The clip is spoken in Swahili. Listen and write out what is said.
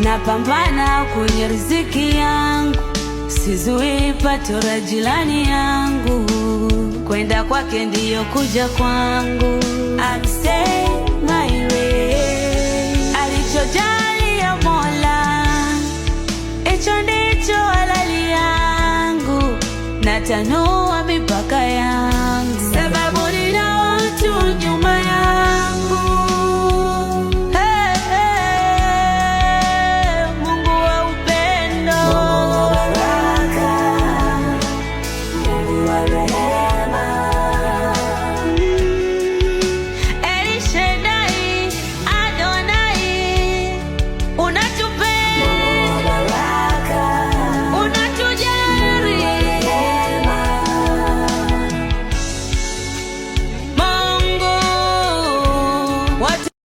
napambana kwenye riziki yangu, sizui pato la jirani yangu, kwenda kwake ndiyo kuja kwangu. I'm staying my way, alichojalia Mola, hicho ndicho halali yangu, natanua